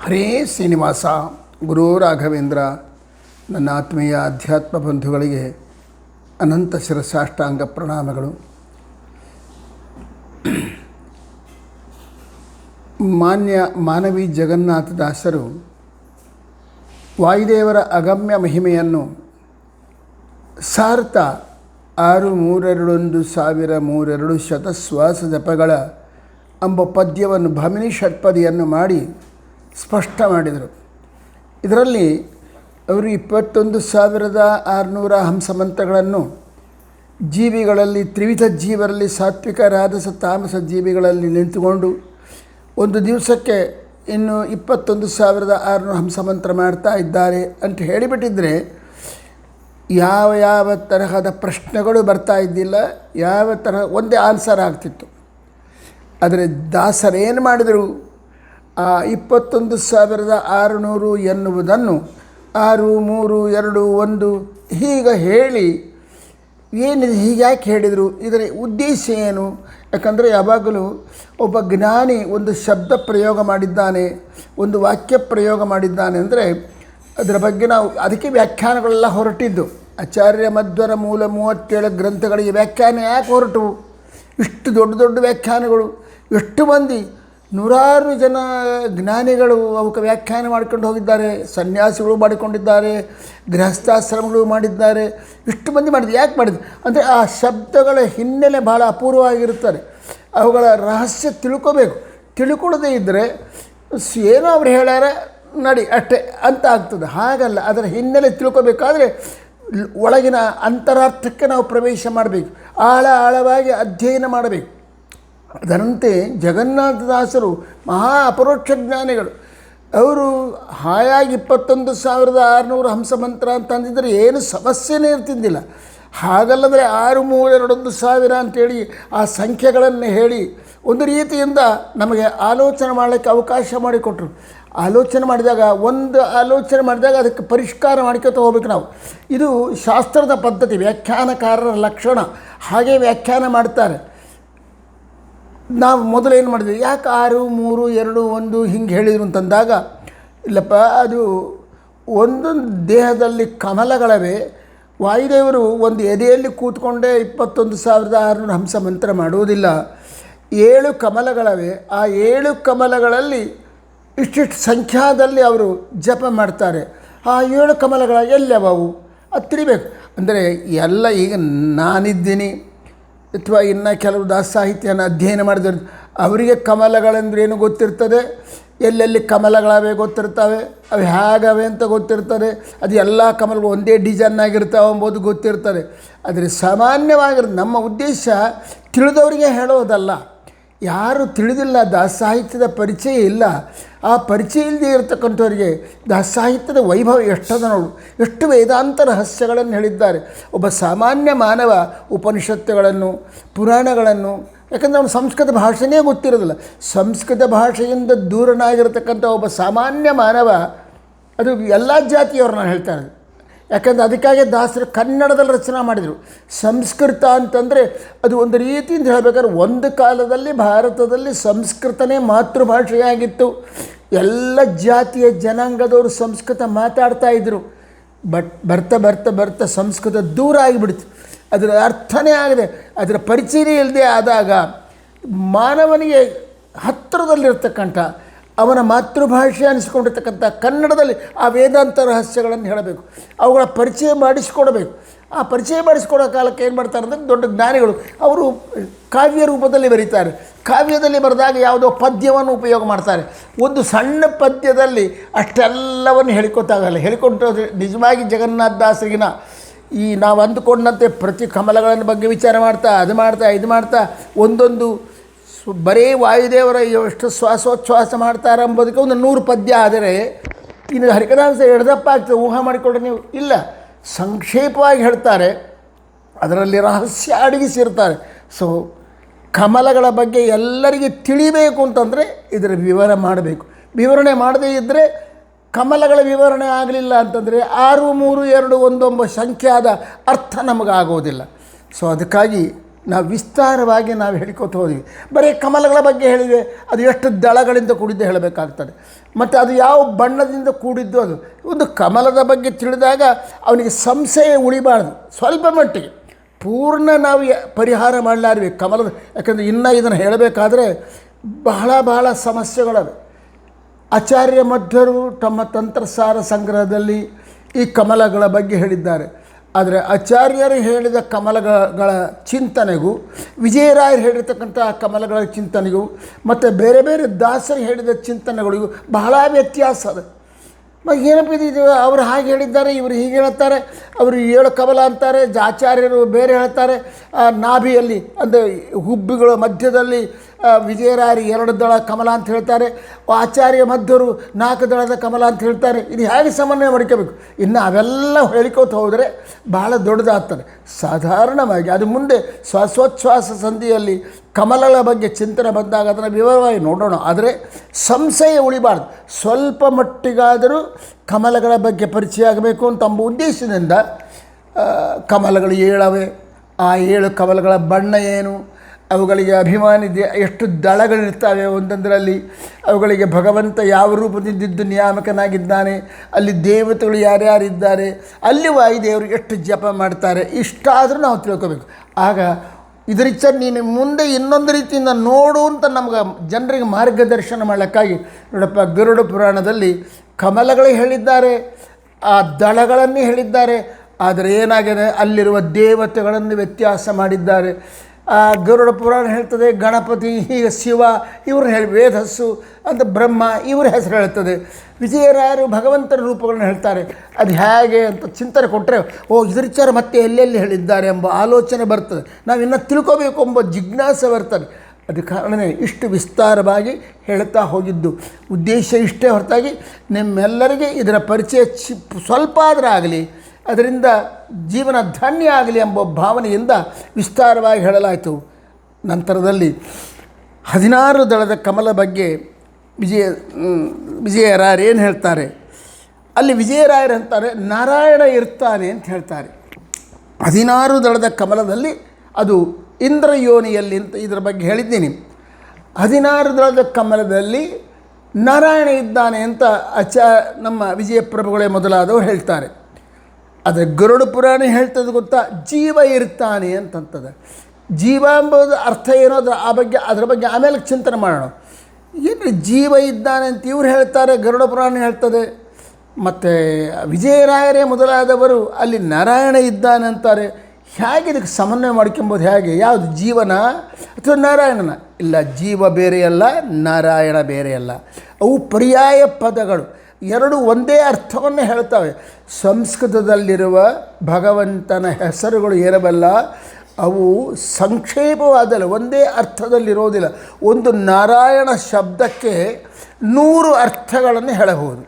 ಹರೇ ಶ್ರೀನಿವಾಸ. ಗುರು ರಾಘವೇಂದ್ರ. ನನ್ನ ಆತ್ಮೀಯ ಅಧ್ಯಾತ್ಮ ಬಂಧುಗಳಿಗೆ ಅನಂತ ಶಿರಸಾಷ್ಟಾಂಗ ಪ್ರಣಾಮಗಳು. ಮಾನ್ಯ ಮಾನವಿ ಜಗನ್ನಾಥದಾಸರು ವಾಯುದೇವರ ಅಗಮ್ಯ ಮಹಿಮೆಯನ್ನು ಸಾರ್ಥ 6321,032 ಶತಶ್ವಾಸ ಜಪಗಳ ಎಂಬ ಪದ್ಯವನ್ನು ಭಮಿನಿ ಷಟ್ಪದಿಯನ್ನು ಮಾಡಿ ಸ್ಪಷ್ಟ ಮಾಡಿದರು. ಇದರಲ್ಲಿ ಅವರು 21,600 ಹಂಸಮಂತ್ರಗಳನ್ನು ಜೀವಿಗಳಲ್ಲಿ ತ್ರಿವಿಧ ಜೀವರಲ್ಲಿ ಸಾತ್ವಿಕ ರಾಜಸ ತಾಮಸ ಜೀವಿಗಳಲ್ಲಿ ನಿಂತುಕೊಂಡು ಒಂದು ದಿವಸಕ್ಕೆ ಇನ್ನು 21,600 ಹಂಸಮಂತ್ರ ಮಾಡ್ತಾ ಇದ್ದಾರೆ ಅಂತ ಹೇಳಿಬಿಟ್ಟಿದ್ರೆ ಯಾವ ತರಹದ ಪ್ರಶ್ನೆಗಳು ಬರ್ತಾ ಇದ್ದಿಲ್ಲ, ಯಾವ ತರಹ ಒಂದೇ ಆನ್ಸರ್ ಆಗ್ತಿತ್ತು. ಆದರೆ ದಾಸರೇನು ಮಾಡಿದರು, ಆ 21,600 ಎನ್ನುವುದನ್ನು 6, 3, 2, 1 ಹೀಗೆ ಹೇಳಿ ಏನಿದೆ, ಹೀಗ್ಯಾಕೆ ಹೇಳಿದರು, ಇದರ ಉದ್ದೇಶ ಏನು? ಯಾಕಂದರೆ ಯಾವಾಗಲೂ ಒಬ್ಬ ಜ್ಞಾನಿ ಒಂದು ಶಬ್ದ ಪ್ರಯೋಗ ಮಾಡಿದ್ದಾನೆ, ಒಂದು ವಾಕ್ಯ ಪ್ರಯೋಗ ಮಾಡಿದ್ದಾನೆ ಅಂದರೆ ಅದರ ಬಗ್ಗೆ ನಾವು ಅದಕ್ಕೆ ವ್ಯಾಖ್ಯಾನಗಳೆಲ್ಲ ಹೊರಟಿದ್ದು. ಆಚಾರ್ಯ ಮಧ್ವರ ಮೂಲ 37 ಗ್ರಂಥಗಳಿಗೆ ವ್ಯಾಖ್ಯಾನ ಯಾಕೆ ಹೊರಟು? ಇಷ್ಟು ದೊಡ್ಡ ದೊಡ್ಡ ವ್ಯಾಖ್ಯಾನಗಳು, ಎಷ್ಟು ಮಂದಿ ನೂರಾರು ಜನ ಜ್ಞಾನಿಗಳು ಅವಕ್ಕೆ ವ್ಯಾಖ್ಯಾನ ಮಾಡ್ಕೊಂಡು ಹೋಗಿದ್ದಾರೆ, ಸನ್ಯಾಸಿಗಳು ಮಾಡಿಕೊಂಡಿದ್ದಾರೆ, ಗೃಹಸ್ಥಾಶ್ರಮಗಳು ಮಾಡಿದ್ದಾರೆ, ಇಷ್ಟು ಮಂದಿ ಮಾಡಿದ್ರು. ಯಾಕೆ ಮಾಡಿದ್ರು ಅಂದರೆ ಆ ಶಬ್ದಗಳ ಹಿನ್ನೆಲೆ ಭಾಳ ಅಪೂರ್ವವಾಗಿರುತ್ತಾರೆ. ಅವುಗಳ ರಹಸ್ಯ ತಿಳ್ಕೋಬೇಕು. ತಿಳ್ಕೊಳ್ಳದೇ ಇದ್ದರೆ ಏನೋ ಅವ್ರು ಹೇಳ್ಯಾರ ನಡಿ ಅಷ್ಟೇ ಅಂತ ಆಗ್ತದೆ. ಹಾಗಲ್ಲ, ಅದರ ಹಿನ್ನೆಲೆ ತಿಳ್ಕೋಬೇಕಾದ್ರೆ ಒಳಗಿನ ಅಂತರಾರ್ಥಕ್ಕೆ ನಾವು ಪ್ರವೇಶ ಮಾಡಬೇಕು, ಆಳವಾಗಿ ಅಧ್ಯಯನ ಮಾಡಬೇಕು. ಅದರಂತೆ ಜಗನ್ನಾಥದಾಸರು ಮಹಾ ಅಪರೋಕ್ಷ ಜ್ಞಾನಿಗಳು. ಅವರು ಹಾಯಾಗಿ 21,600 ಹಂಸಮಂತ್ರ ಅಂತಂದಿದ್ದರೆ ಏನು ಸಮಸ್ಯೆನೇ ಇರ್ತಿದ್ದಿಲ್ಲ. ಹಾಗಲ್ಲದ್ರೆ 6, 3, 2, 1,000 ಅಂತೇಳಿ ಆ ಸಂಖ್ಯೆಗಳನ್ನು ಹೇಳಿ ಒಂದು ರೀತಿಯಿಂದ ನಮಗೆ ಆಲೋಚನೆ ಮಾಡಲಿಕ್ಕೆ ಅವಕಾಶ ಮಾಡಿಕೊಟ್ರು. ಆಲೋಚನೆ ಮಾಡಿದಾಗ ಅದಕ್ಕೆ ಪರಿಷ್ಕಾರ ಮಾಡ್ಕೊತ ಹೋಗ್ಬೇಕು ನಾವು. ಇದು ಶಾಸ್ತ್ರದ ಪದ್ಧತಿ, ವ್ಯಾಖ್ಯಾನಕಾರರ ಲಕ್ಷಣ. ಹಾಗೆ ವ್ಯಾಖ್ಯಾನ ಮಾಡ್ತಾರೆ. ನಾವು ಮೊದಲೇನು ಮಾಡಿದ್ವಿ, ಯಾಕೆ 6, 3, 2, 1 ಹಿಂಗೆ ಹೇಳಿದರು ಅಂತಂದಾಗ, ಇಲ್ಲಪ್ಪ ಅದು ಒಂದೊಂದು ದೇಹದಲ್ಲಿ ಕಮಲಗಳವೆ. ವಾಯುದೇವರು ಒಂದು ಎದೆಯಲ್ಲಿ ಕೂತ್ಕೊಂಡೇ 21,600 ಹಂಸ ಮಂತ್ರ ಮಾಡುವುದಿಲ್ಲ. 7 ಕಮಲಗಳವೆ. ಆ 7 ಕಮಲಗಳಲ್ಲಿ ಇಷ್ಟಿಷ್ಟು ಸಂಖ್ಯಾದಲ್ಲಿ ಅವರು ಜಪ ಮಾಡ್ತಾರೆ. ಆ 7 ಕಮಲಗಳ ಎಲ್ಲವವು ಅದು ತಿಳಿಬೇಕು. ಅಂದರೆ ಎಲ್ಲ ಈಗ ನಾನಿದ್ದೀನಿ ಅಥವಾ ಇನ್ನು ಕೆಲವು ದಾಸ ಸಾಹಿತ್ಯನ ಅಧ್ಯಯನ ಮಾಡಿದ್ರು, ಅವರಿಗೆ ಕಮಲಗಳೆಂದ್ರೇನು ಗೊತ್ತಿರ್ತದೆ, ಎಲ್ಲೆಲ್ಲಿ ಕಮಲಗಳವೆ ಗೊತ್ತಿರ್ತವೆ, ಅವು ಹೇಗವೆ ಅಂತ ಗೊತ್ತಿರ್ತದೆ, ಅದು ಎಲ್ಲ ಕಮಲಗಳು ಒಂದೇ ಡಿಸೈನ್ನಾಗಿರ್ತಾವೆ ಎಂಬುದು ಗೊತ್ತಿರ್ತದೆ. ಆದರೆ ಸಾಮಾನ್ಯವಾಗಿರೋದು ನಮ್ಮ ಉದ್ದೇಶ ತಿಳಿದವರಿಗೆ ಹೇಳೋದಲ್ಲ. ಯಾರು ತಿಳಿದಿಲ್ಲ, ದಾಸ ಸಾಹಿತ್ಯದ ಪರಿಚಯ ಇಲ್ಲ, ಆ ಪರಿಚಯ ಇಲ್ಲದೆ ಇರತಕ್ಕಂಥವ್ರಿಗೆ ದಾಸ ಸಾಹಿತ್ಯದ ವೈಭವ ಎಷ್ಟದ ನೋಡು, ಎಷ್ಟು ವೇದಾಂತ ರಹಸ್ಯಗಳನ್ನು ಹೇಳಿದ್ದಾರೆ. ಒಬ್ಬ ಸಾಮಾನ್ಯ ಮಾನವ ಉಪನಿಷತ್ತುಗಳನ್ನು, ಪುರಾಣಗಳನ್ನು, ಯಾಕಂದರೆ ಅವನು ಸಂಸ್ಕೃತ ಭಾಷೆನೇ ಗೊತ್ತಿರೋದಿಲ್ಲ, ಸಂಸ್ಕೃತ ಭಾಷೆಯಿಂದ ದೂರನಾಗಿರತಕ್ಕಂಥ ಒಬ್ಬ ಸಾಮಾನ್ಯ ಮಾನವ, ಅದು ಎಲ್ಲ ಜಾತಿಯವ್ರನ್ನ ಹೇಳ್ತಾರೆ. ಯಾಕಂದರೆ ಅದಕ್ಕಾಗಿ ದಾಸರು ಕನ್ನಡದಲ್ಲಿ ರಚನೆ ಮಾಡಿದರು. ಸಂಸ್ಕೃತ ಅಂತಂದರೆ ಅದು ಒಂದು ರೀತಿಯಿಂದ ಹೇಳಬೇಕಾದ್ರೆ ಒಂದು ಕಾಲದಲ್ಲಿ ಭಾರತದಲ್ಲಿ ಸಂಸ್ಕೃತನೇ ಮಾತೃಭಾಷೆಯಾಗಿತ್ತು. ಎಲ್ಲ ಜಾತಿಯ ಜನಾಂಗದವರು ಸಂಸ್ಕೃತ ಮಾತಾಡ್ತಾಯಿದ್ರು. ಬರ್ತಾ ಸಂಸ್ಕೃತ ದೂರ ಆಗಿಬಿಡ್ತು. ಅದರ ಅರ್ಥನೇ ಆಗದೆ, ಅದರ ಪರಿಚಯ ಇಲ್ಲದೆ ಆದಾಗ ಮಾನವನಿಗೆ ಹತ್ತಿರದಲ್ಲಿರ್ತಕ್ಕಂಥ ಅವನ ಮಾತೃಭಾಷೆ ಅನಿಸ್ಕೊಂಡಿರ್ತಕ್ಕಂಥ ಕನ್ನಡದಲ್ಲಿ ಆ ವೇದಾಂತ ರಹಸ್ಯಗಳನ್ನು ಹೇಳಬೇಕು, ಅವುಗಳ ಪರಿಚಯ ಮಾಡಿಸ್ಕೊಡ್ಬೇಕು. ಆ ಪರಿಚಯ ಮಾಡಿಸ್ಕೊಡೋ ಕಾಲಕ್ಕೆ ಏನು ಮಾಡ್ತಾರೆ ಅಂದರೆ ದೊಡ್ಡ ಜ್ಞಾನಿಗಳು ಅವರು ಕಾವ್ಯ ರೂಪದಲ್ಲಿ ಬರೀತಾರೆ. ಕಾವ್ಯದಲ್ಲಿ ಬರೆದಾಗ ಯಾವುದೋ ಪದ್ಯವನ್ನು ಉಪಯೋಗ ಮಾಡ್ತಾರೆ. ಒಂದು ಸಣ್ಣ ಪದ್ಯದಲ್ಲಿ ಅಷ್ಟೆಲ್ಲವನ್ನು ಹೇಳಿಕೊತಾಗಲ್ಲ. ಹೇಳಿಕೊಟ್ಟರೆ ನಿಜವಾಗಿ ಜಗನ್ನಾಥದಾಸರಿಗಿನ ಈ ನಾವು ಅಂದುಕೊಂಡಂತೆ ಪ್ರತಿ ಕಮಲಗಳ ಬಗ್ಗೆ ವಿಚಾರ ಮಾಡ್ತಾ ಇದು ಮಾಡ್ತಾ ಒಂದೊಂದು ಬರೀ ವಾಯುದೇವರ ಎಷ್ಟು ಶ್ವಾಸೋಚ್ಛ್ವಾಸ ಮಾಡ್ತಾರೆ ಎಂಬುದಕ್ಕೆ ಒಂದು 100 ಪದ್ಯ. ಆದರೆ ಇನ್ನು ಹರಿಕಥಾಂಸ ಎಡ್ದಪ್ಪ ಆಗ್ತದೆ, ಊಹೆ ಮಾಡಿಕೊಂಡ್ರೆ ನೀವು ಇಲ್ಲ, ಸಂಕ್ಷೇಪವಾಗಿ ಹೇಳ್ತಾರೆ, ಅದರಲ್ಲಿ ರಹಸ್ಯ ಅಡಗಿಸಿರ್ತಾರೆ. ಸೊ ಕಮಲಗಳ ಬಗ್ಗೆ ಎಲ್ಲರಿಗೆ ತಿಳಿಬೇಕು ಅಂತಂದರೆ ಇದರ ವಿವರಣೆ ಮಾಡದೇ ಇದ್ದರೆ ಕಮಲಗಳ ವಿವರಣೆ ಆಗಲಿಲ್ಲ ಅಂತಂದರೆ 6, 3, 2, 1 ಎಂಬ ಸಂಖ್ಯಾದ ಅರ್ಥ ನಮಗಾಗೋದಿಲ್ಲ. ಸೊ ಅದಕ್ಕಾಗಿ ನಾವು ವಿಸ್ತಾರವಾಗಿ ನಾವು ಹೇಳಿಕೊತ ಹೋದ್ವಿ. ಬರೀ ಕಮಲಗಳ ಬಗ್ಗೆ ಹೇಳಿದೆ, ಅದು ಎಷ್ಟು ದಳಗಳಿಂದ ಕೂಡಿದ್ದು ಹೇಳಬೇಕಾಗ್ತದೆ. ಮತ್ತು ಅದು ಯಾವ ಬಣ್ಣದಿಂದ ಕೂಡಿದ್ದು ಅದು. ಒಂದು ಕಮಲದ ಬಗ್ಗೆ ತಿಳಿದಾಗ ಅವನಿಗೆ ಸಂಶಯ ಉಳಿಬಾರ್ದು. ಸ್ವಲ್ಪ ಮಟ್ಟಿಗೆ ಪೂರ್ಣ ನಾವು ಪರಿಹಾರ ಮಾಡಲಾರ್ಬೇಕು ಕಮಲದ, ಯಾಕಂದರೆ ಇನ್ನೂ ಇದನ್ನು ಹೇಳಬೇಕಾದ್ರೆ ಬಹಳ ಸಮಸ್ಯೆಗಳವೆ. ಆಚಾರ್ಯ ಮಧ್ವರು ತಮ್ಮ ತಂತ್ರಸಾರ ಸಂಗ್ರಹದಲ್ಲಿ ಈ ಕಮಲಗಳ ಬಗ್ಗೆ ಹೇಳಿದ್ದಾರೆ. ಆದರೆ ಆಚಾರ್ಯರು ಹೇಳಿದ ಕಮಲಗಳ ಚಿಂತನೆಗೂ ವಿಜಯರಾಯರು ಹೇಳಿರ್ತಕ್ಕಂಥ ಕಮಲಗಳ ಚಿಂತನೆಗೂ ಮತ್ತು ಬೇರೆ ಬೇರೆ ದಾಸರು ಹೇಳಿದ ಚಿಂತನೆಗಳಿಗೂ ಬಹಳ ವ್ಯತ್ಯಾಸ ಅದ. ಏನಪ್ಪ ಇದು, ಅವರು ಹಾಗೆ ಹೇಳಿದ್ದಾರೆ, ಇವರು ಹೀಗೆ ಹೇಳ್ತಾರೆ, ಅವರು 7 ಕಮಲ ಅಂತಾರೆ, ಆಚಾರ್ಯರು ಬೇರೆ ಹೇಳ್ತಾರೆ. ನಾಭಿಯಲ್ಲಿ ಅಂದರೆ ಹುಬ್ಬಿಗಳ ಮಧ್ಯದಲ್ಲಿ ವಿಜಯರಾಯರು 2 ದಳ ಕಮಲ ಅಂತ ಹೇಳ್ತಾರೆ, ಆಚಾರ್ಯ ಮಧ್ಯರು 4 ದಳದ ಕಮಲ ಅಂತ ಹೇಳ್ತಾರೆ. ಇದು ಹೇಗೆ ಸಮನ್ವಯ ಮಾಡ್ಕೋಬೇಕು? ಇನ್ನು ಅವೆಲ್ಲ ಹೇಳಿಕೋತ ಹೋದರೆ ಭಾಳ ದೊಡ್ಡದಾಗ್ತದೆ. ಸಾಧಾರಣವಾಗಿ ಅದು ಮುಂದೆ ಶ್ವಾಸೋಚ್ಛ್ವಾಸ ಸಂಧಿಯಲ್ಲಿ ಕಮಲಗಳ ಬಗ್ಗೆ ಚಿಂತನೆ ಬಂದಾಗ ಅದನ್ನು ವಿವರವಾಗಿ ನೋಡೋಣ. ಆದರೆ ಸಂಶಯ ಉಳಿಬಾರ್ದು. ಸ್ವಲ್ಪ ಮಟ್ಟಿಗಾದರೂ ಕಮಲಗಳ ಬಗ್ಗೆ ಪರಿಚಯ ಆಗಬೇಕು ಅಂತ ಎಂಬ ಉದ್ದೇಶದಿಂದ ಕಮಲಗಳು 7 ಆ 7 ಕಮಲಗಳ ಬಣ್ಣ ಏನು, ಅವುಗಳಿಗೆ ಅಭಿಮಾನಿ ಎಷ್ಟು ದಳಗಳಿರ್ತವೆ ಒಂದೊಂದರಲ್ಲಿ, ಅವುಗಳಿಗೆ ಭಗವಂತ ಯಾವ ರೂಪದಿಂದಿದ್ದು ನಿಯಾಮಕನಾಗಿದ್ದಾನೆ, ಅಲ್ಲಿ ದೇವತೆಗಳು ಯಾರ್ಯಾರಿದ್ದಾರೆ, ಅಲ್ಲಿ ವಾಯುದೇವರು ಎಷ್ಟು ಜಪ ಮಾಡ್ತಾರೆ, ಇಷ್ಟಾದರೂ ನಾವು ತಿಳ್ಕೋಬೇಕು. ಆಗ ಇದರಿಂದ ನೀನು ಮುಂದೆ ಇನ್ನೊಂದು ರೀತಿಯಿಂದ ನೋಡು ಅಂತ ನಮ್ಗೆ ಜನರಿಗೆ ಮಾರ್ಗದರ್ಶನ ಮಾಡೋಕ್ಕಾಗಿ ನೋಡಪ್ಪ, ಗರುಡ ಪುರಾಣದಲ್ಲಿ ಕಮಲಗಳು ಹೇಳಿದ್ದಾರೆ, ಆ ದಳಗಳನ್ನೇ ಹೇಳಿದ್ದಾರೆ. ಆದರೆ ಏನಾಗಿದೆ, ಅಲ್ಲಿರುವ ದೇವತೆಗಳನ್ನು ವ್ಯತ್ಯಾಸ ಮಾಡಿದ್ದಾರೆ. ಗರುಡ ಪುರಾಣ ಹೇಳ್ತದೆ ಗಣಪತಿ, ಹೀಗೆ ಶಿವ ಇವ್ರ ವೇದಸ್ಸು ಅಂತ, ಬ್ರಹ್ಮ ಇವ್ರ ಹೆಸರು ಹೇಳ್ತದೆ. ವಿಜಯರಾಯರು ಭಗವಂತನ ರೂಪಗಳನ್ನು ಹೇಳ್ತಾರೆ. ಅದು ಹೇಗೆ ಅಂತ ಚಿಂತನೆ ಕೊಟ್ಟರೆ ಇದ್ರ ವಿಚಾರ ಮತ್ತೆ ಎಲ್ಲೆಲ್ಲಿ ಹೇಳಿದ್ದಾರೆ ಎಂಬ ಆಲೋಚನೆ ಬರ್ತದೆ. ನಾವು ಇನ್ನೂ ತಿಳ್ಕೋಬೇಕು ಎಂಬ ಜಿಜ್ಞಾಸೆ ಬರ್ತದೆ. ಅದು ಕಾರಣವೇ ಇಷ್ಟು ವಿಸ್ತಾರವಾಗಿ ಹೇಳ್ತಾ ಹೋಗಿದ್ದು. ಉದ್ದೇಶ ಇಷ್ಟೇ ಹೊರತಾಗಿ ನಿಮ್ಮೆಲ್ಲರಿಗೆ ಇದರ ಪರಿಚಯ ಸ್ವಲ್ಪ ಆದರೂ ಆಗಲಿ, ಅದರಿಂದ ಜೀವನ ಧನ್ಯ ಆಗಲಿ ಎಂಬ ಭಾವನೆಯಿಂದ ವಿಸ್ತಾರವಾಗಿ ಹೇಳಲಾಯಿತು. ನಂತರದಲ್ಲಿ 16 ದಳದ ಕಮಲ ಬಗ್ಗೆ ವಿಜಯರಾಯರು ಏನು ಹೇಳ್ತಾರೆ, ಅಲ್ಲಿ ವಿಜಯರಾಯರು ಅಂತಾರೆ ನಾರಾಯಣ ಇರ್ತಾನೆ ಅಂತ ಹೇಳ್ತಾರೆ. 16 ದಳದ ಕಮಲದಲ್ಲಿ ಅದು ಇಂದ್ರಯೋನಿಯಲ್ಲಿ ಅಂತ ಇದರ ಬಗ್ಗೆ ಹೇಳಿದ್ದೀನಿ. 16 ದಳದ ಕಮಲದಲ್ಲಿ ನಾರಾಯಣ ಇದ್ದಾನೆ ಅಂತ ನಮ್ಮ ವಿಜಯಪ್ರಭುಗಳೇ ಮೊದಲಾದವರು ಹೇಳ್ತಾರೆ. ಆದರೆ ಗರುಡ ಪುರಾಣ ಹೇಳ್ತದೆ ಗೊತ್ತಾ, ಜೀವ ಇರ್ತಾನೆ ಅಂತಂತದೆ. ಜೀವ ಎಂಬುದು ಅರ್ಥ ಏನೋ ಅದರ ಬಗ್ಗೆ ಆಮೇಲೆ ಚಿಂತನೆ ಮಾಡೋಣ. ಏನು ಜೀವ ಇದ್ದಾನೆ ಅಂತ ಇವ್ರು ಹೇಳ್ತಾರೆ, ಗರುಡ ಪುರಾಣ ಹೇಳ್ತದೆ. ಮತ್ತು ವಿಜಯರಾಯರೇ ಮೊದಲಾದವರು ಅಲ್ಲಿ ನಾರಾಯಣ ಇದ್ದಾನೆ ಅಂತಾರೆ. ಹೇಗೆ ಇದಕ್ಕೆ ಸಮನ್ವಯ ಮಾಡ್ಕೊಂಬೋದು? ಹೇಗೆ, ಯಾವುದು ಜೀವನ ಅಥವಾ ನಾರಾಯಣನ? ಇಲ್ಲ, ಜೀವ ಬೇರೆಯಲ್ಲ, ನಾರಾಯಣ ಬೇರೆಯಲ್ಲ. ಅವು ಪರ್ಯಾಯ ಪದಗಳು, ಎರಡು ಒಂದೇ ಅರ್ಥವನ್ನು ಹೇಳ್ತವೆ. ಸಂಸ್ಕೃತದಲ್ಲಿರುವ ಭಗವಂತನ ಹೆಸರುಗಳು ಇರಬಲ್ಲ, ಅವು ಸಂಕ್ಷೇಪವಾದಲ್ಲ, ಒಂದೇ ಅರ್ಥದಲ್ಲಿರೋದಿಲ್ಲ. ಒಂದು ನಾರಾಯಣ ಶಬ್ದಕ್ಕೆ 100 ಅರ್ಥಗಳನ್ನು ಹೇಳಬಹುದು.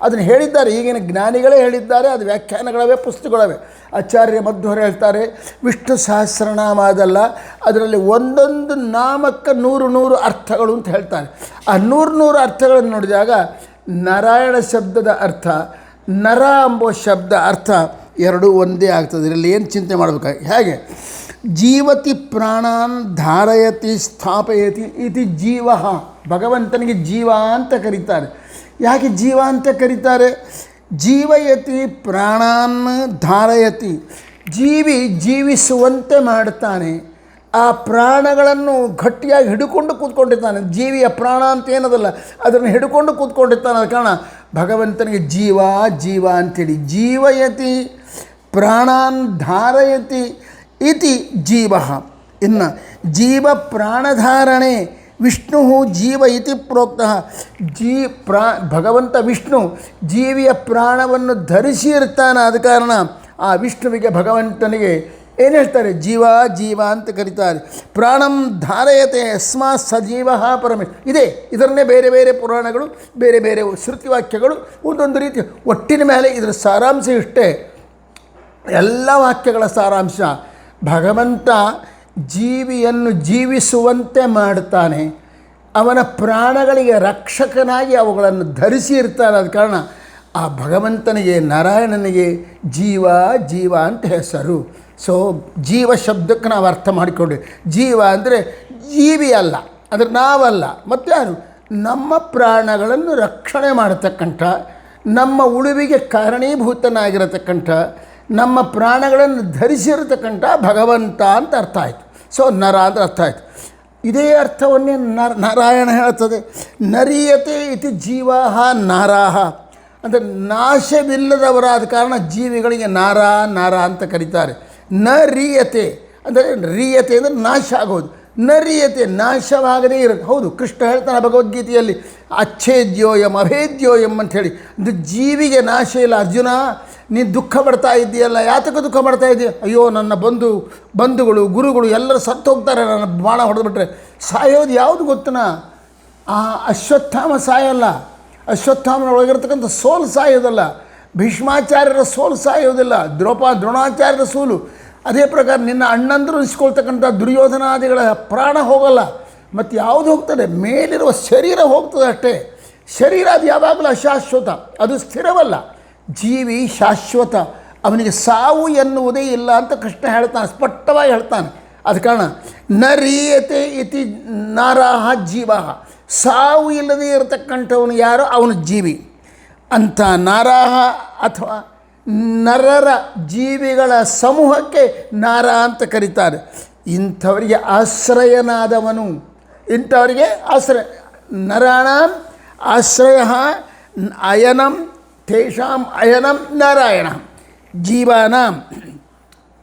ಅದನ್ನು ಹೇಳಿದ್ದಾರೆ, ಈಗಿನ ಜ್ಞಾನಿಗಳೇ ಹೇಳಿದ್ದಾರೆ. ಅದು ವ್ಯಾಖ್ಯಾನಗಳವೇ, ಪುಸ್ತಕಗಳವೆ. ಆಚಾರ್ಯ ಮಧ್ವರು ಹೇಳ್ತಾರೆ ವಿಷ್ಣು ಸಹಸ್ರನಾಮ ಅದಲ್ಲ, ಅದರಲ್ಲಿ ಒಂದೊಂದು ನಾಮಕ್ಕೆ 100 ಅರ್ಥಗಳು ಅಂತ ಹೇಳ್ತಾರೆ. ಆ 100 ಅರ್ಥಗಳನ್ನು ನೋಡಿದಾಗ ನಾರಾಯಣ ಶಬ್ದದ ಅರ್ಥ, ನರ ಎಂಬ ಶಬ್ದ ಅರ್ಥ ಎರಡೂ ಒಂದೇ ಆಗ್ತದೆ. ಇದರಲ್ಲಿ ಏನು ಚಿಂತೆ ಮಾಡಬೇಕಾಗಿ, ಹೇಗೆ ಜೀವತಿ ಪ್ರಾಣಾನ್ ಧಾರಯತಿ ಸ್ಥಾಪಯತಿ ಇತಿ ಜೀವ. ಭಗವಂತನಿಗೆ ಜೀವ ಅಂತ ಕರೀತಾರೆ. ಯಾಕೆ ಜೀವ ಅಂತ ಕರೀತಾರೆ? ಜೀವಯತಿ ಪ್ರಾಣಾನ್ ಧಾರಯತಿ, ಜೀವಿಸುವಂತೆ ಮಾಡ್ತಾನೆ. ಆ ಪ್ರಾಣಗಳನ್ನು ಗಟ್ಟಿಯಾಗಿ ಹಿಡ್ಕೊಂಡು ಕೂತ್ಕೊಂಡಿರ್ತಾನೆ. ಜೀವಿಯ ಪ್ರಾಣ ಅಂತ ಏನದಲ್ಲ, ಅದನ್ನು ಹಿಡ್ಕೊಂಡು ಕೂತ್ಕೊಂಡಿರ್ತಾನೆ. ಅದ ಕಾರಣ ಭಗವಂತನಿಗೆ ಜೀವ ಜೀವ ಅಂಥೇಳಿ. ಜೀವಯತಿ ಪ್ರಾಣಾನ್ ಧಾರಯತಿ ಇತಿ ಜೀವ. ಇನ್ನು ಜೀವ ಪ್ರಾಣಧಾರಣೆ ವಿಷ್ಣು ಜೀವ ಇತಿ ಪ್ರೋಕ್ತ. ಭಗವಂತ ವಿಷ್ಣು ಜೀವಿಯ ಪ್ರಾಣವನ್ನು ಧರಿಸಿ ಇರ್ತಾನೆ. ಆದ ಕಾರಣ ಆ ವಿಷ್ಣುವಿಗೆ, ಭಗವಂತನಿಗೆ ಏನು ಹೇಳ್ತಾರೆ? ಜೀವ ಜೀವ ಅಂತ ಕರೀತಾರೆ. ಪ್ರಾಣಂ ಧಾರಯತೆ ಯಸ್ಮಾತ್ ಸಜೀವ ಪರಮೇ. ಇದರನ್ನೇ ಬೇರೆ ಬೇರೆ ಪುರಾಣಗಳು, ಬೇರೆ ಬೇರೆ ಶ್ರುತಿವಾಕ್ಯಗಳು ಒಂದೊಂದು ರೀತಿ. ಒಟ್ಟಿನ ಮೇಲೆ ಇದರ ಸಾರಾಂಶ ಇಷ್ಟೇ, ಎಲ್ಲ ವಾಕ್ಯಗಳ ಸಾರಾಂಶ. ಭಗವಂತ ಜೀವಿಯನ್ನು ಜೀವಿಸುವಂತೆ ಮಾಡ್ತಾನೆ. ಅವನ ಪ್ರಾಣಗಳಿಗೆ ರಕ್ಷಕನಾಗಿ ಅವುಗಳನ್ನು ಧರಿಸಿ ಇರ್ತಾನೆ. ಆದ ಕಾರಣ ಆ ಭಗವಂತನಿಗೆ, ನಾರಾಯಣನಿಗೆ ಜೀವ ಜೀವ ಅಂತ ಹೆಸರು. ಸೊ ಜೀವ ಶಬ್ದಕ್ಕೆ ನಾವು ಅರ್ಥ ಮಾಡಿಕೊಂಡ್ವಿ. ಜೀವ ಅಂದರೆ ಜೀವಿ ಅಲ್ಲ, ಅಂದರೆ ನಾವಲ್ಲ, ಮತ್ತು ಯಾರು? ನಮ್ಮ ಪ್ರಾಣಗಳನ್ನು ರಕ್ಷಣೆ ಮಾಡತಕ್ಕಂಥ, ನಮ್ಮ ಉಳಿವಿಗೆ ಕಾರಣೀಭೂತನಾಗಿರತಕ್ಕಂಥ, ನಮ್ಮ ಪ್ರಾಣಗಳನ್ನು ಧರಿಸಿರತಕ್ಕಂಥ ಭಗವಂತ ಅಂತ ಅರ್ಥ ಆಯಿತು. ಸೊ ನರ ಅಂತ ಅರ್ಥ ಆಯಿತು. ಇದೇ ಅರ್ಥವನ್ನೇ ನಾರಾಯಣ ಹೇಳ್ತದೆ. ನರೀಯತೆ ಇತಿ ಜೀವಾಹ ನಾರಾಹ, ಅಂದರೆ ನಾಶವಿಲ್ಲದವರಾದ ಕಾರಣ ಜೀವಿಗಳಿಗೆ ನಾರ ನಾರ ಅಂತ ಕರೀತಾರೆ. ನ ರೀಯತೆ ಅಂದರೆ ರೀಯತೆ ಅಂದರೆ ನಾಶ ಆಗೋದು, ನರೀಯತೆ ನಾಶವಾಗದೇ ಇರೋದು. ಹೌದು, ಕೃಷ್ಣ ಹೇಳ್ತಾನೆ ಭಗವದ್ಗೀತೆಯಲ್ಲಿ ಅಚ್ಛೇದ್ಯೋಯಂ ಅಭೇದ್ಯೋಯಂ ಅಂಥೇಳಿ. ಇದು ಜೀವಿಗೆ ನಾಶ ಇಲ್ಲ. ಅರ್ಜುನ, ನೀನು ದುಃಖ ಪಡ್ತಾ ಇದ್ದೀಯಲ್ಲ, ಯಾತಕ್ಕೆ ದುಃಖ ಪಡ್ತಾ ಇದೆಯಾ? ಅಯ್ಯೋ, ನನ್ನ ಬಂಧುಗಳು ಗುರುಗಳು ಎಲ್ಲರೂ ಸತ್ತು ಹೋಗ್ತಾರೆ, ನನ್ನ ಬಾಣ ಹೊಡೆದ್ಬಿಟ್ರೆ. ಸಾಯೋದು ಯಾವುದು ಗೊತ್ತನಾ? ಆ ಅಶ್ವತ್ಥಾಮ ಸಾಯಲ್ಲ, ಅಶ್ವತ್ಥಾಮನ ಒಳಗಿರ್ತಕ್ಕಂಥ ಸೋಲು ಸಾಯೋದಲ್ಲ, ಭೀಷ್ಮಾಚಾರ್ಯರ ಸೋಲು ಸಾಯೋದಿಲ್ಲ, ದ್ರೋಣಾಚಾರ್ಯರ ಸೋಲು. ಅದೇ ಪ್ರಕಾರ ನಿನ್ನ ಅಣ್ಣಂದರು ಅನಿಸ್ಕೊಳ್ತಕ್ಕಂಥ ದುರ್ಯೋಧನಾದಿಗಳ ಪ್ರಾಣ ಹೋಗಲ್ಲ. ಮತ್ತು ಯಾವುದು ಹೋಗ್ತದೆ? ಮೇಲಿರುವ ಶರೀರ ಹೋಗ್ತದೆ ಅಷ್ಟೇ. ಶರೀರ ಅದು ಯಾವಾಗಲೂ ಅಶಾಶ್ವತ, ಅದು ಸ್ಥಿರವಲ್ಲ. ಜೀವಿ ಶಾಶ್ವತ, ಅವನಿಗೆ ಸಾವು ಎನ್ನುವುದೇ ಇಲ್ಲ ಅಂತ ಕೃಷ್ಣ ಹೇಳ್ತಾನೆ, ಸ್ಪಷ್ಟವಾಗಿ ಹೇಳ್ತಾನೆ. ಅದ ಕಾರಣ ನರೀಯತೆ ಇತಿ ನಾರಾಹ ಜೀವಾಹ, ಸಾವು ಇಲ್ಲದೇ ಇರತಕ್ಕಂಥವನು ಯಾರೋ ಅವನು ಜೀವಿ ಅಂತ. ನಾರಾಹ ಅಥವಾ ನರರ ಜೀವಿಗಳ ಸಮೂಹಕ್ಕೆ ನಾರ ಅಂತ ಕರೀತಾರೆ. ಇಂಥವರಿಗೆ ಆಶ್ರಯನಾದವನು, ಇಂಥವರಿಗೆ ಆಶ್ರಯ. ನರಾಣಾಂ ಆಶ್ರಯ ಅಯನಂ ತೇಷಾಂ ಅಯನಂ ನಾರಾಯಣ. ಜೀವಾನಾಂ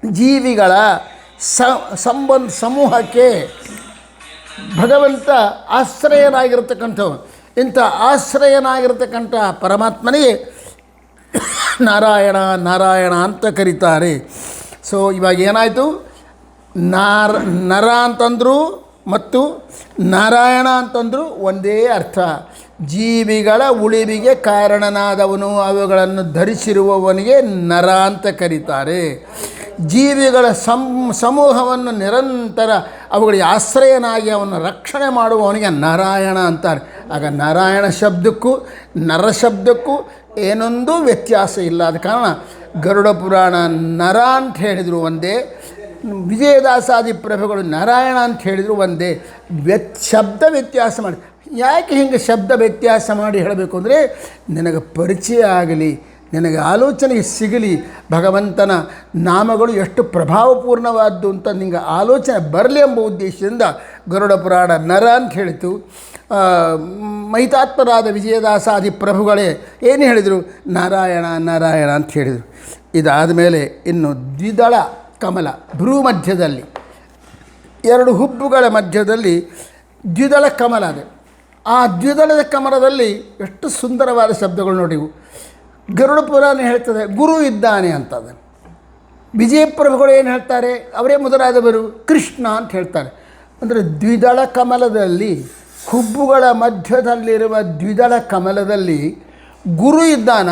ಜೀವಿಗಳ ಸಮೂಹಕ್ಕೆ ಭಗವಂತ ಆಶ್ರಯನಾಗಿರ್ತಕ್ಕಂಥವನು. ಇಂಥ ಆಶ್ರಯನಾಗಿರ್ತಕ್ಕಂಥ ಪರಮಾತ್ಮನಿಗೆ ನಾರಾಯಣ ನಾರಾಯಣ ಅಂತ ಕರೀತಾರೆ. ಸೊ ಇವಾಗ ಏನಾಯಿತು? ನರ ಅಂತಂದರು ಮತ್ತು ನಾರಾಯಣ ಅಂತಂದರು ಒಂದೇ ಅರ್ಥ. ಜೀವಿಗಳ ಉಳಿವಿಗೆ ಕಾರಣನಾದವನು, ಅವುಗಳನ್ನು ಧರಿಸಿರುವವನಿಗೆ ನರ ಅಂತ ಕರೀತಾರೆ. ಜೀವಿಗಳ ಸಮೂಹವನ್ನು ನಿರಂತರ ಅವುಗಳಿಗೆ ಆಶ್ರಯನಾಗಿ ಅವನ್ನು ರಕ್ಷಣೆ ಮಾಡುವವನಿಗೆ ನಾರಾಯಣ ಅಂತಾರೆ. ಆಗ ನಾರಾಯಣ ಶಬ್ದಕ್ಕೂ ನರ ಶಬ್ದಕ್ಕೂ ಏನೊಂದು ವ್ಯತ್ಯಾಸ ಇಲ್ಲ. ಆದ ಕಾರಣ ಗರುಡ ಪುರಾಣ ನರ ಅಂತ ಹೇಳಿದರು ಒಂದೇ, ವಿಜಯದಾಸಾದಿ ಪ್ರಭುಗಳು ನಾರಾಯಣ ಅಂತ ಹೇಳಿದರು ಒಂದೇ. ಶಬ್ದ ವ್ಯತ್ಯಾಸ ಮಾಡಿ. ಯಾಕೆ ಹಿಂಗೆ ಶಬ್ದ ವ್ಯತ್ಯಾಸ ಮಾಡಿ ಹೇಳಬೇಕು ಅಂದರೆ, ನಿನಗೆ ಪರಿಚಯ ಆಗಲಿ, ನಿನಗೆ ಆಲೋಚನೆಗೆ ಸಿಗಲಿ ಭಗವಂತನ ನಾಮಗಳು ಎಷ್ಟು ಪ್ರಭಾವಪೂರ್ಣವಾದ್ದು ಅಂತ ನಿನಗೆ ಆಲೋಚನೆ ಬರಲಿ ಎಂಬ ಉದ್ದೇಶದಿಂದ ಗರುಡ ಪುರಾಣ ನರ ಅಂತ ಹೇಳಿತು. ಮಹಿತಾತ್ಮರಾದ ವಿಜಯದಾಸಾದಿ ಪ್ರಭುಗಳೇ ಏನು ಹೇಳಿದರು? ನಾರಾಯಣ ನಾರಾಯಣ ಅಂತ ಹೇಳಿದರು. ಇದಾದ ಮೇಲೆ ಇನ್ನು ದ್ವಿದಳ ಕಮಲ, ಭ್ರೂ ಮಧ್ಯದಲ್ಲಿ ಎರಡು ಹುಬ್ಬುಗಳ ಮಧ್ಯದಲ್ಲಿ ದ್ವಿದಳ ಕಮಲ ಇದೆ. ಆ ದ್ವಿದಳದ ಕಮಲದಲ್ಲಿ ಎಷ್ಟು ಸುಂದರವಾದ ಶಬ್ದಗಳು ನೋಡಿವು. ಗರುಡ ಪುರಾಣ ಹೇಳ್ತದೆ ಗುರು ಇದ್ದಾನೆ ಅಂತದೆ. ವಿಜಯಪ್ರಭುಗಳು ಏನು ಹೇಳ್ತಾರೆ? ಅವರೇ ಮೊದಲಾದವರು ಕೃಷ್ಣ ಅಂತ ಹೇಳ್ತಾರೆ. ಅಂದರೆ ದ್ವಿದಳ ಕಮಲದಲ್ಲಿ, ಹುಬ್ಬುಗಳ ಮಧ್ಯದಲ್ಲಿರುವ ದ್ವಿದಳ ಕಮಲದಲ್ಲಿ ಗುರು ಇದ್ದಾನ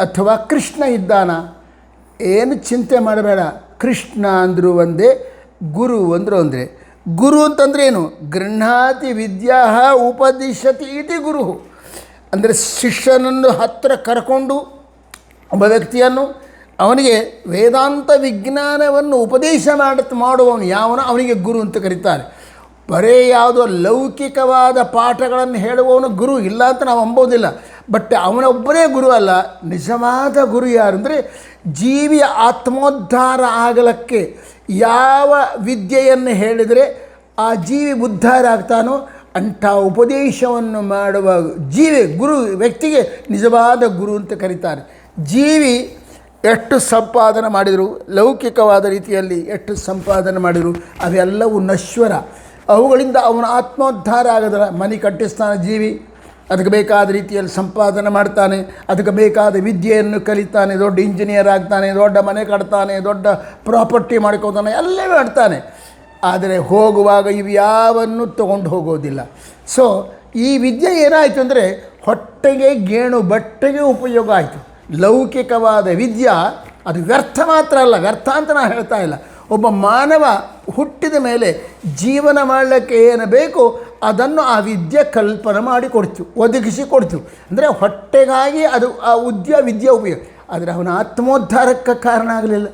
ಅಥವಾ ಕೃಷ್ಣ ಇದ್ದಾನ? ಏನು ಚಿಂತೆ ಮಾಡಬೇಡ. ಕೃಷ್ಣ ಅಂದರೂ ಒಂದೇ, ಗುರು ಅಂದರೂ ಒಂದೇ. ಗುರು ಅಂತಂದ್ರೆ ಏನು? ಗೃಹಾತಿ ವಿದ್ಯಾ ಉಪದಿಶತಿ ಇತಿ ಗುರು. ಅಂದರೆ ಶಿಷ್ಯನನ್ನು ಹತ್ತಿರ ಕರ್ಕೊಂಡು ಒಬ್ಬ ವ್ಯಕ್ತಿಯನ್ನು ಅವನಿಗೆ ವೇದಾಂತ ವಿಜ್ಞಾನವನ್ನು ಉಪದೇಶ ಮಾಡುವವನು ಯಾವನೋ ಅವನಿಗೆ ಗುರು ಅಂತ ಕರೀತಾರೆ. ಬರೇ ಯಾವುದೋ ಲೌಕಿಕವಾದ ಪಾಠಗಳನ್ನು ಹೇಳುವವನು ಗುರು ಇಲ್ಲ ಅಂತ ನಾವು ಅಂಬೋದಿಲ್ಲ. ಬಟ್ ಅವನೊಬ್ಬರೇ ಗುರು ಅಲ್ಲ. ನಿಜವಾದ ಗುರು ಯಾರು ಅಂದರೆ, ಜೀವಿಯ ಆತ್ಮೋದ್ಧಾರ ಆಗಲಿಕ್ಕೆ ಯಾವ ವಿದ್ಯೆಯನ್ನು ಹೇಳಿದರೆ ಆ ಜೀವಿ ಉದ್ಧಾರ ಆಗ್ತಾನೋ ಅಂಥ ಉಪದೇಶವನ್ನು ಮಾಡುವ ಜೀವಿ ಗುರು ವ್ಯಕ್ತಿಗೆ ನಿಜವಾದ ಗುರು ಅಂತ ಕರೀತಾರೆ. ಜೀವಿ ಎಷ್ಟು ಸಂಪಾದನೆ ಮಾಡಿದರು, ಲೌಕಿಕವಾದ ರೀತಿಯಲ್ಲಿ ಎಷ್ಟು ಸಂಪಾದನೆ ಮಾಡಿದರು, ಅವೆಲ್ಲವೂ ನಶ್ವರ. ಅವುಗಳಿಂದ ಅವನ ಆತ್ಮೋದ್ಧಾರ ಆಗೋದಿಲ್ಲ. ಮನೆ ಕಟ್ಟಿಸ್ತಾನೆ ಜೀವಿ, ಅದಕ್ಕೆ ಬೇಕಾದ ರೀತಿಯಲ್ಲಿ ಸಂಪಾದನೆ ಮಾಡ್ತಾನೆ, ಅದಕ್ಕೆ ಬೇಕಾದ ವಿದ್ಯೆಯನ್ನು ಕಲಿತಾನೆ, ದೊಡ್ಡ ಇಂಜಿನಿಯರ್ ಆಗ್ತಾನೆ, ದೊಡ್ಡ ಮನೆ ಕಟ್ತಾನೆ, ದೊಡ್ಡ ಪ್ರಾಪರ್ಟಿ ಮಾಡ್ಕೋತಾನೆ, ಎಲ್ಲ ಮಾಡ್ತಾನೆ. ಆದರೆ ಹೋಗುವಾಗ ಇವು ಯಾವನ್ನು ತೊಗೊಂಡು ಹೋಗೋದಿಲ್ಲ. ಸೊ ಈ ವಿದ್ಯೆ ಏನಾಯಿತು ಅಂದರೆ ಹೊಟ್ಟೆಗೆ ಗೇಣು ಬಟ್ಟೆಗೆ ಉಪಯೋಗ ಆಯಿತು. ಲೌಕಿಕವಾದ ವಿದ್ಯೆ ಅದು ವ್ಯರ್ಥ ಮಾತ್ರ ಅಲ್ಲ, ವ್ಯರ್ಥ ಅಂತ ನಾನು ಹೇಳ್ತಾ ಇಲ್ಲ. ಒಬ್ಬ ಮಾನವ ಹುಟ್ಟಿದ ಮೇಲೆ ಜೀವನ ಮಾಡಲಿಕ್ಕೆ ಏನು ಬೇಕು ಅದನ್ನು ಆ ವಿದ್ಯೆ ಕಲ್ಪನೆ ಮಾಡಿ ಕೊಡ್ತು, ಒದಗಿಸಿ ಕೊಡ್ತು. ಅಂದರೆ ಹೊಟ್ಟೆಗಾಗಿ ಅದು ಆ ವಿದ್ಯೆ ಉಪಯೋಗ. ಆದರೆ ಅವನ ಆತ್ಮೋದ್ಧಾರಕ್ಕೆ ಕಾರಣ ಆಗಲಿಲ್ಲ.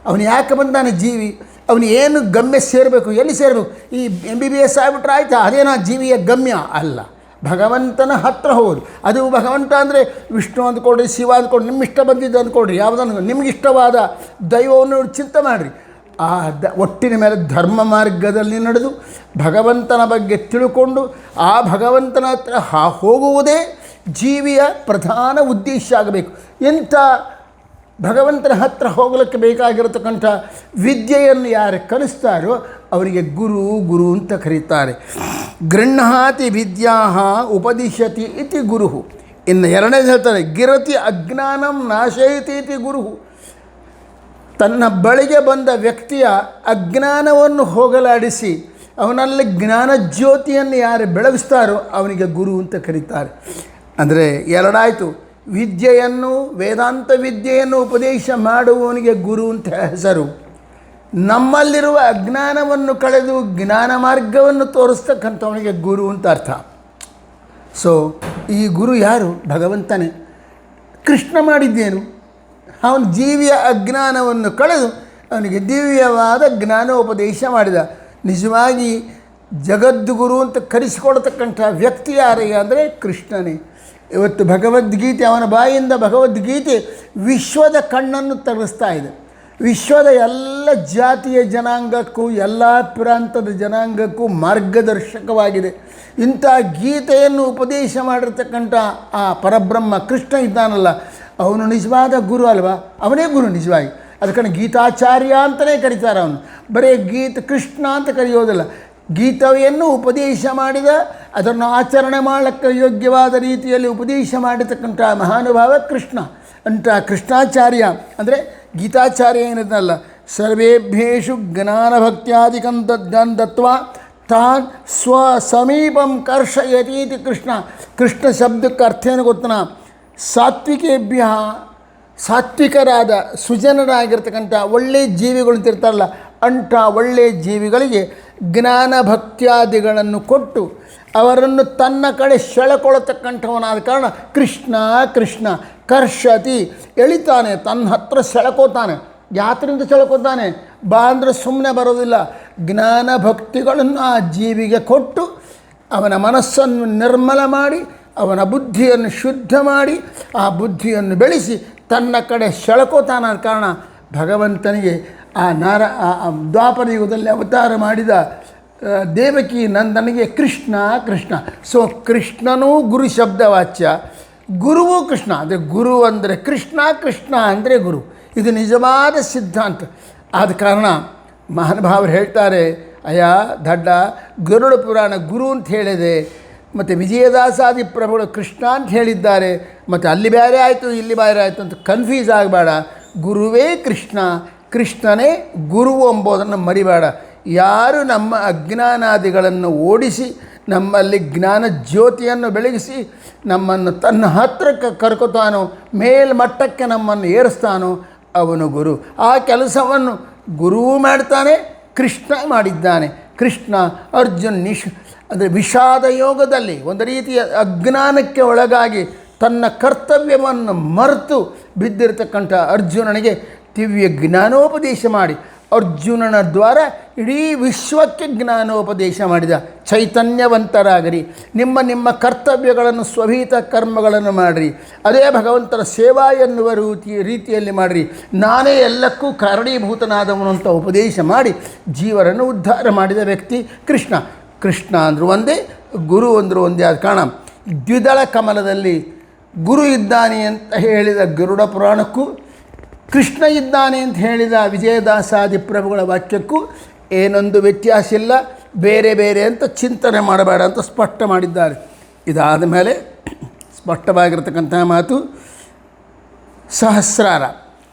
ಅವನು ಯಾಕೆ ಬಂದಾನೆ ಜೀವಿ? ಅವನು ಏನು ಗಮ್ಯ ಸೇರಬೇಕು, ಎಲ್ಲಿ ಸೇರಬೇಕು? ಈ MBBS ಆಗಿಬಿಟ್ರೆ ಆಯ್ತಾ, ಅದೇನಾ ಜೀವಿಯ ಗಮ್ಯ? ಅಲ್ಲ. ಭಗವಂತನ ಹತ್ರ ಹೋಗೋದು. ಅದು ಭಗವಂತ ಅಂದರೆ ವಿಷ್ಣು ಅಂದ್ಕೊಡ್ರಿ, ಶಿವ ಅಂದ್ಕೊಡ್ರಿ, ನಿಮ್ಮ ಇಷ್ಟ ಬಂದಿದ್ದು ಅಂದ್ಕೊಡ್ರಿ, ಯಾವುದನ್ನು ನಿಮ್ಗೆ ಇಷ್ಟವಾದ ದೈವವನ್ನು ಚಿಂತೆ ಮಾಡಿರಿ. ಆ ಒಟ್ಟಿನ ಮೇಲೆ ಧರ್ಮ ಮಾರ್ಗದಲ್ಲಿ ನಡೆದು ಭಗವಂತನ ಬಗ್ಗೆ ತಿಳ್ಕೊಂಡು ಆ ಭಗವಂತನ ಹತ್ರ ಹೋಗುವುದೇ ಜೀವಿಯ ಪ್ರಧಾನ ಉದ್ದೇಶ ಆಗಬೇಕು. ಇಂಥ ಭಗವಂತನ ಹತ್ರ ಹೋಗಲಿಕ್ಕೆ ಬೇಕಾಗಿರತಕ್ಕಂಥ ವಿದ್ಯೆಯನ್ನು ಯಾರು ಕಲಿಸ್ತಾರೋ ಅವರಿಗೆ ಗುರು ಗುರು ಅಂತ ಕರೀತಾರೆ. ಗೃಹ್ಣಾತಿ ವಿದ್ಯಾ ಉಪದಿಶತಿ ಇತಿ ಗುರು. ಇನ್ನು ಎರಡನೇದು ಹೇಳ್ತಾರೆ, ಗಿರತಿ ಅಜ್ಞಾನಂ ನಾಶಯತಿ ಇತಿ ಗುರು. ತನ್ನ ಬಳಿಗೆ ಬಂದ ವ್ಯಕ್ತಿಯ ಅಜ್ಞಾನವನ್ನು ಹೋಗಲಾಡಿಸಿ ಅವನಲ್ಲಿ ಜ್ಞಾನ ಜ್ಯೋತಿಯನ್ನು ಯಾರು ಬೆಳಗಿಸ್ತಾರೋ ಅವನಿಗೆ ಗುರು ಅಂತ ಕರೀತಾರೆ. ಅಂದರೆ ಎರಡಾಯಿತು, ವಿದ್ಯೆಯನ್ನು ವೇದಾಂತ ವಿದ್ಯೆಯನ್ನು ಉಪದೇಶ ಮಾಡುವವನಿಗೆ ಗುರು ಅಂತ ಹೆಸರು, ನಮ್ಮಲ್ಲಿರುವ ಅಜ್ಞಾನವನ್ನು ಕಳೆದು ಜ್ಞಾನ ಮಾರ್ಗವನ್ನು ತೋರಿಸ್ತಕ್ಕಂಥವನಿಗೆ ಗುರು ಅಂತ ಅರ್ಥ. ಸೊ ಈ ಗುರು ಯಾರು? ಭಗವಂತನೇ. ಕೃಷ್ಣ ಮಾಡಿದ್ದೇನು? ಅವನು ಜೀವಿಯ ಅಜ್ಞಾನವನ್ನು ಕಳೆದು ಅವನಿಗೆ ದಿವ್ಯವಾದ ಜ್ಞಾನೋಪದೇಶ ಮಾಡಿದ. ನಿಜವಾಗಿ ಜಗದ್ಗುರು ಅಂತ ಕರೆಸಿಕೊಳ್ತಕ್ಕಂಥ ವ್ಯಕ್ತಿ ಯಾರಯ್ಯ ಅಂದರೆ ಕೃಷ್ಣನೇ. ಇವತ್ತು ಭಗವದ್ಗೀತೆ, ಅವನ ಬಾಯಿಂದ ಭಗವದ್ಗೀತೆ ವಿಶ್ವದ ಕಣ್ಣನ್ನು ತರಿಸ್ತಾ ಇದೆ. ವಿಶ್ವದ ಎಲ್ಲ ಜಾತಿಯ ಜನಾಂಗಕ್ಕೂ ಎಲ್ಲ ಪ್ರಾಂತದ ಜನಾಂಗಕ್ಕೂ ಮಾರ್ಗದರ್ಶಕವಾಗಿದೆ. ಇಂಥ ಗೀತೆಯನ್ನು ಉಪದೇಶ ಮಾಡಿರ್ತಕ್ಕಂಥ ಆ ಪರಬ್ರಹ್ಮ ಕೃಷ್ಣ ಇದ್ದಾನಲ್ಲ, ಅವನು ನಿಜವಾದ ಗುರು ಅಲ್ವಾ? ಅವನೇ ಗುರು ನಿಜವಾಗಿ. ಅದಕ್ಕೆ ಗೀತಾಚಾರ್ಯ ಅಂತಲೇ ಕರೀತಾರೆ. ಅವನು ಬರೀ ಕೃಷ್ಣ ಅಂತ ಕರೆಯೋದಿಲ್ಲ. ಗೀತೆಯನ್ನು ಉಪದೇಶ ಮಾಡಿದ, ಅದನ್ನು ಆಚರಣೆ ಮಾಡಲಿಕ್ಕೆ ಯೋಗ್ಯವಾದ ರೀತಿಯಲ್ಲಿ ಉಪದೇಶ ಮಾಡಿರ್ತಕ್ಕಂಥ ಮಹಾನುಭಾವ ಕೃಷ್ಣ. ಅಂಥ ಕೃಷ್ಣಾಚಾರ್ಯ ಅಂದರೆ ಗೀತಾಚಾರ್ಯ ಏನಿದಲ್ಲ, ಸರ್ವೇಭ್ಯೇಷು ಜ್ಞಾನಭಕ್ತ್ಯಾದಿಕಂ ದತ್ವಾ ತಾನ್ ಸ್ವಸಮೀಪಂ ಕರ್ಷಯತೀತಿ ಕೃಷ್ಣ. ಕೃಷ್ಣ ಶಬ್ದಕ್ಕೆ ಅರ್ಥ ಏನು ಗೊತ್ತನ? ಸಾತ್ವಿಕೇಭ್ಯ, ಸಾತ್ವಿಕರಾದ ಸುಜನರಾಗಿರ್ತಕ್ಕಂಥ ಒಳ್ಳೆಯ ಜೀವಿಗಳು ಅಂತಿರ್ತಾರಲ್ಲ, ಅಂಥ ಒಳ್ಳೆಯ ಜೀವಿಗಳಿಗೆ ಜ್ಞಾನ ಭಕ್ತ್ಯಾದಿಗಳನ್ನು ಕೊಟ್ಟು ಅವರನ್ನು ತನ್ನ ಕಡೆ ಸೆಳೆಕೊಳ್ಳತಕ್ಕಂಥವನಾದ ಕಾರಣ ಕೃಷ್ಣ ಕೃಷ್ಣ ಕರ್ಷತಿ, ಎಳಿತಾನೆ, ತನ್ನ ಹತ್ರ ಸೆಳ್ಕೋತಾನೆ. ಯಾತ್ರೆಯಿಂದ ಸೆಳ್ಕೋತಾನೆ? ಬಾ ಅಂದರೆ ಸುಮ್ಮನೆ ಬರೋದಿಲ್ಲ. ಜ್ಞಾನ ಭಕ್ತಿಗಳನ್ನು ಆ ಜೀವಿಗೆ ಕೊಟ್ಟು ಅವನ ಮನಸ್ಸನ್ನು ನಿರ್ಮಲ ಮಾಡಿ ಅವನ ಬುದ್ಧಿಯನ್ನು ಶುದ್ಧ ಮಾಡಿ ಆ ಬುದ್ಧಿಯನ್ನು ಬೆಳೆಸಿ ತನ್ನ ಕಡೆ ಸೆಳ್ಕೋತಾನಾದ ಕಾರಣ ಭಗವಂತನಿಗೆ ಆ ದ್ವಾಪರ ಯುಗದಲ್ಲಿ ಅವತಾರ ಮಾಡಿದ ದೇವಕಿ ನಂದನಿಗೆ ಕೃಷ್ಣ ಕೃಷ್ಣ. ಸೊ ಕೃಷ್ಣನೂ ಗುರು ಶಬ್ದವಾಚ್ಯ, ಗುರುವೂ ಕೃಷ್ಣ. ಅಂದರೆ ಗುರು ಅಂದರೆ ಕೃಷ್ಣ, ಕೃಷ್ಣ ಅಂದರೆ ಗುರು. ಇದು ನಿಜವಾದ ಸಿದ್ಧಾಂತ. ಆದ ಕಾರಣ ಮಹಾನುಭಾವರು ಹೇಳ್ತಾರೆ, ಅಯ್ಯ ದಡ್ಡ, ಗರುಡ ಪುರಾಣ ಗುರು ಅಂತ ಹೇಳಿದೆ, ಮತ್ತು ವಿಜಯದಾಸಾದಿ ಪ್ರಭುಗಳು ಕೃಷ್ಣ ಅಂತ ಹೇಳಿದ್ದಾರೆ, ಮತ್ತು ಅಲ್ಲಿ ಬೇರೆ ಆಯಿತು ಇಲ್ಲಿ ಬೇರೆ ಆಯಿತು ಅಂತ ಕನ್ಫ್ಯೂಸ್ ಆಗಬೇಡ. ಗುರುವೇ ಕೃಷ್ಣ, ಕೃಷ್ಣನೇ ಗುರು ಎಂಬುದನ್ನು ಮರಿಬೇಡ. ಯಾರು ನಮ್ಮ ಅಜ್ಞಾನಾದಿಗಳನ್ನು ಓಡಿಸಿ ನಮ್ಮಲ್ಲಿ ಜ್ಞಾನ ಜ್ಯೋತಿಯನ್ನು ಬೆಳಗಿಸಿ ನಮ್ಮನ್ನು ತನ್ನ ಹತ್ತಿರಕ್ಕೆ ಕರ್ಕೊತಾನೋ, ಮೇಲ್ಮಟ್ಟಕ್ಕೆ ನಮ್ಮನ್ನು ಏರಿಸ್ತಾನೋ ಅವನು ಗುರು. ಆ ಕೆಲಸವನ್ನು ಗುರುವೂ ಮಾಡ್ತಾನೆ, ಕೃಷ್ಣ ಮಾಡಿದ್ದಾನೆ. ಕೃಷ್ಣ ಅರ್ಜುನ್ ಅಂದರೆ ವಿಷಾದ ಯೋಗದಲ್ಲಿ ಒಂದು ರೀತಿಯ ಅಜ್ಞಾನಕ್ಕೆ ಒಳಗಾಗಿ ತನ್ನ ಕರ್ತವ್ಯವನ್ನು ಮರೆತು ಬಿದ್ದಿರತಕ್ಕಂಥ ಅರ್ಜುನನಿಗೆ ದಿವ್ಯ ಜ್ಞಾನೋಪದೇಶ ಮಾಡಿ ಅರ್ಜುನನ ದ್ವಾರ ಇಡೀ ವಿಶ್ವಕ್ಕೆ ಜ್ಞಾನೋಪದೇಶ ಮಾಡಿದ. ಚೈತನ್ಯವಂತರಾಗಿರಿ, ನಿಮ್ಮ ನಿಮ್ಮ ಕರ್ತವ್ಯಗಳನ್ನು ಸ್ವಭೀತ ಕರ್ಮಗಳನ್ನು ಮಾಡಿರಿ, ಅದೇ ಭಗವಂತನ ಸೇವಾ ಎನ್ನುವ ರೀತಿಯಲ್ಲಿ ಮಾಡಿರಿ, ನಾನೇ ಎಲ್ಲಕ್ಕೂ ಕಾರಣೀಭೂತನಾದವನು ಅಂತ ಉಪದೇಶ ಮಾಡಿ ಜೀವರನ್ನು ಉದ್ಧಾರ ಮಾಡಿದ ವ್ಯಕ್ತಿ ಕೃಷ್ಣ. ಕೃಷ್ಣ ಅಂದರು ಒಂದೇ, ಗುರು ಅಂದರು ಒಂದೇ. ಆದ ಕಾರಣ ದ್ವಿದಳ ಕಮಲದಲ್ಲಿ ಗುರು ಇದ್ದಾನೆ ಅಂತ ಹೇಳಿದ ಗರುಡ ಪುರಾಣಕ್ಕೂ ಕೃಷ್ಣ ಇದ್ದಾನೆ ಅಂತ ಹೇಳಿದ ವಿಜಯದಾಸಾದಿ ಪ್ರಭುಗಳ ವಾಕ್ಯಕ್ಕೂ ಏನೊಂದು ವ್ಯತ್ಯಾಸ ಇಲ್ಲ, ಬೇರೆ ಬೇರೆ ಅಂತ ಚಿಂತನೆ ಮಾಡಬೇಡ ಅಂತ ಸ್ಪಷ್ಟ ಮಾಡಿದ್ದಾರೆ. ಇದಾದ ಮೇಲೆ ಸ್ಪಷ್ಟವಾಗಿರ್ತಕ್ಕಂಥ ಮಾತು ಸಹಸ್ರಾರ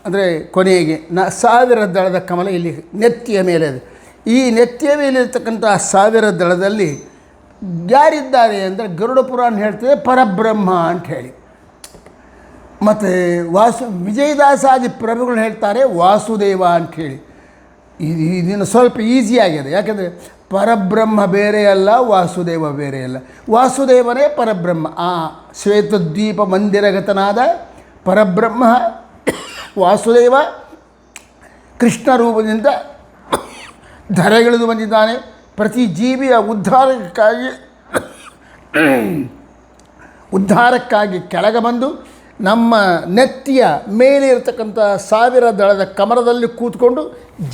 ಅಂದರೆ ಕೊನೆಗೆ 1000 ದಳದ ಕಮಲ ಇಲ್ಲಿ ನೆತ್ತಿಯ ಮೇಲೆ ಇದೆ. ಈ ನೆತ್ತಿಯ ಮೇಲಿರ್ತಕ್ಕಂಥ 1000 ದಳದಲ್ಲಿ ಯಾರಿದ್ದಾರೆ ಅಂದರೆ ಗರುಡ ಪುರಾಣ ಹೇಳ್ತದೆ ಪರಬ್ರಹ್ಮ ಅಂತ ಹೇಳಿ, ಮತ್ತು ವಿಜಯದಾಸಾದಿ ಪ್ರಭುಗಳು ಹೇಳ್ತಾರೆ ವಾಸುದೇವ ಅಂಥೇಳಿ. ಇದನ್ನು ಸ್ವಲ್ಪ ಈಸಿಯಾಗಿದೆ, ಯಾಕೆಂದರೆ ಪರಬ್ರಹ್ಮ ಬೇರೆ ಅಲ್ಲ, ವಾಸುದೇವ ಬೇರೆ ಅಲ್ಲ. ವಾಸುದೇವನೇ ಪರಬ್ರಹ್ಮ, ಆ ಶ್ವೇತದ್ವೀಪ ಮಂದಿರಗತನಾದ ಪರಬ್ರಹ್ಮ ವಾಸುದೇವ ಕೃಷ್ಣ ರೂಪದಿಂದ ಧರೆಗಿಳಿದು ಬಂದಿದ್ದಾನೆ. ಪ್ರತಿ ಜೀವಿಯ ಉದ್ಧಾರಕ್ಕಾಗಿ ಉದ್ಧಾರಕ್ಕಾಗಿ ಕೆಳಗೆ ಬಂದು ನಮ್ಮ ನೆತ್ತಿಯ ಮೇಲೆ ಇರತಕ್ಕಂಥ 1000 ದಳದ ಕಮಲದಲ್ಲಿ ಕೂತ್ಕೊಂಡು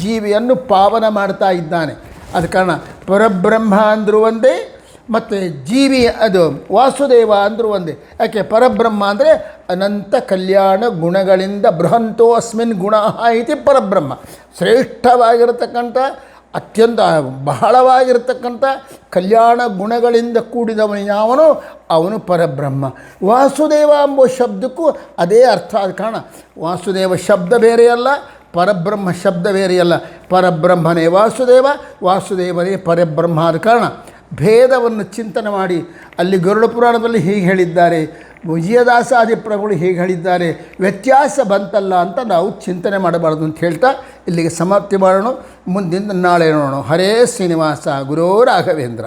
ಜೀವಿಯನ್ನು ಪಾವನ ಮಾಡ್ತಾ ಇದ್ದಾನೆ. ಅದ ಕಾರಣ ಪರಬ್ರಹ್ಮ ಅಂದರೂ ಒಂದೇ, ಮತ್ತು ಜೀವಿ ಅದು ವಾಸುದೇವ ಅಂದರೂ ಒಂದೇ. ಯಾಕೆ ಪರಬ್ರಹ್ಮ ಅಂದರೆ ಅನಂತ ಕಲ್ಯಾಣ ಗುಣಗಳಿಂದ ಬೃಹಂತೋ ಅಸ್ಮಿನ್ ಗುಣ ಇತಿ ಪರಬ್ರಹ್ಮ. ಶ್ರೇಷ್ಠವಾಗಿರತಕ್ಕಂಥ ಅತ್ಯಂತ ಬಹಳವಾಗಿರ್ತಕ್ಕಂಥ ಕಲ್ಯಾಣ ಗುಣಗಳಿಂದ ಕೂಡಿದವನು ಯಾವನು, ಅವನು ಪರಬ್ರಹ್ಮ. ವಾಸುದೇವ ಎಂಬ ಶಬ್ದಕ್ಕೂ ಅದೇ ಅರ್ಥ. ಆದ ಕಾರಣ ವಾಸುದೇವ ಶಬ್ದ ಬೇರೆಯಲ್ಲ, ಪರಬ್ರಹ್ಮ ಶಬ್ದ ಬೇರೆಯಲ್ಲ. ಪರಬ್ರಹ್ಮನೇ ವಾಸುದೇವ, ವಾಸುದೇವನೇ ಪರಬ್ರಹ್ಮ. ಆದ ಕಾರಣ ಭೇದವನ್ನು ಚಿಂತನೆ ಮಾಡಿ ಅಲ್ಲಿ ಗರುಡ ಪುರಾಣದಲ್ಲಿ ಹೀಗೆ ಹೇಳಿದ್ದಾರೆ, ವಿಜಯದಾಸಾದಿ ಪ್ರಭುಗಳು ಹೀಗೆ ಹೇಳಿದ್ದಾರೆ, ವ್ಯತ್ಯಾಸ ಬಂತಲ್ಲ ಅಂತ ನಾವು ಚಿಂತನೆ ಮಾಡಬಾರ್ದು ಅಂತ ಹೇಳ್ತಾ ಇಲ್ಲಿಗೆ ಸಮಾಪ್ತಿ ಮಾಡೋಣ. ಮುಂದಿನ ನಾಳೆ ನೋಡೋಣ. ಹರೇ ಶ್ರೀನಿವಾಸ ಗುರೋ ರಾಘವೇಂದ್ರ.